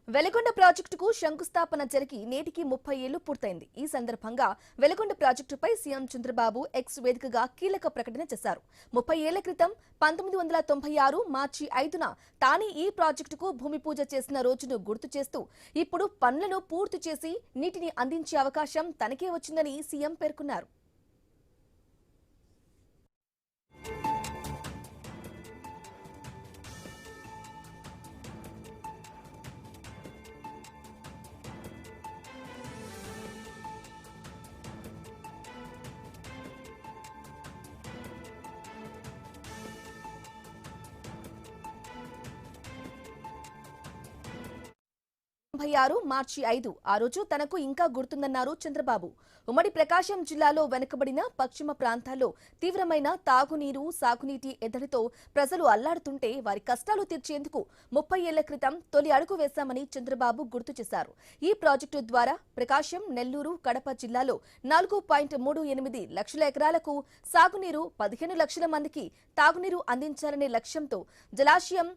వెలిగొండ ప్రాజెక్టుకు శంకుస్థాపన జరిగి నేటికి 30 ఏళ్లు పూర్తయింది. ఈ సందర్భంగా వెలిగొండ ప్రాజెక్టుపై సీఎం చంద్రబాబు ఎక్స్ వేదికగా కీలక ప్రకటన చేశారు. 30 ఏళ్ల క్రితం 1996 మార్చి 5న తానే ఈ ప్రాజెక్టుకు భూమి పూజ చేసిన రోజును గుర్తు చేస్తూ ఇప్పుడు పనులను పూర్తి చేసి నీటిని అందించే అవకాశం తనకే వచ్చిందని సీఎం పేర్కొన్నారు. మార్చి 5 ఆ రోజు తనకు ఇంకా గుర్తుందన్నారు చంద్రబాబు. ఉమ్మడి ప్రకాశం జిల్లాలో వెనుకబడిన పశ్చిమ ప్రాంతాల్లో తీవ్రమైన తాగునీరు, సాగునీటి ఎద్దడితో ప్రజలు అల్లాడుతుంటే వారి కష్టాలు తీర్చేందుకు 30 ఏళ్ల క్రితం తొలి అడుగు వేశామని చంద్రబాబు గుర్తు చేశారు. ఈ ప్రాజెక్టు ద్వారా ప్రకాశం, నెల్లూరు, కడప జిల్లాలో 4.38 లక్షల ఎకరాలకు సాగునీరు, 15 లక్షల మందికి తాగునీరు అందించాలనే లక్ష్యంతో జలాశయం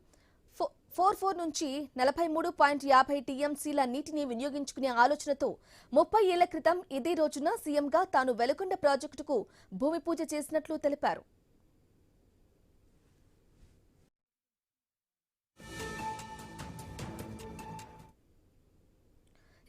44 నుంచి 43.50 టీఎంసీల నీటిని వినియోగించుకునే ఆలోచనతో 30 ఏళ్ల క్రితం ఇదే రోజున సీఎంగా తాను వెలిగొండ ప్రాజెక్టుకు భూమి పూజ చేసినట్లు తెలిపారు.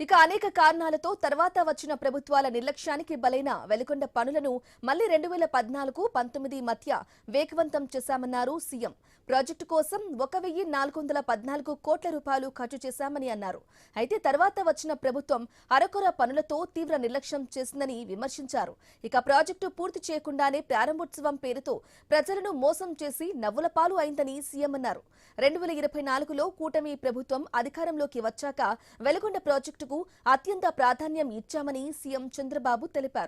ఇక అనేక కారణాలతో తర్వాత వచ్చిన ప్రభుత్వాల నిర్లక్ష్యానికి బలైన వెలిగొండ పనులను మళ్లీ 2014-19 మధ్య వేగవంతం చేశామన్నారు సీఎం. ప్రాజెక్టు కోసం 1,414 కోట్ల రూపాయలు ఖర్చు చేశామని అన్నారు. అయితే తర్వాత వచ్చిన ప్రభుత్వం అరకొర పనులతో తీవ్ర నిర్లక్ష్యం చేసిందని విమర్శించారు. ఇక ప్రాజెక్టు పూర్తి చేయకుండానే ప్రారంభోత్సవం పేరుతో ప్రజలను మోసం చేసి నవ్వుల పాలు అయిందని సీఎం అన్నారు. 2024లో కూటమి ప్రభుత్వం అధికారంలోకి వచ్చాక వెలిగొండ ప్రాజెక్టు అత్యంత ప్రాధాన్యం ఇచ్చామని సీఎం చంద్రబాబు తెలిపారు.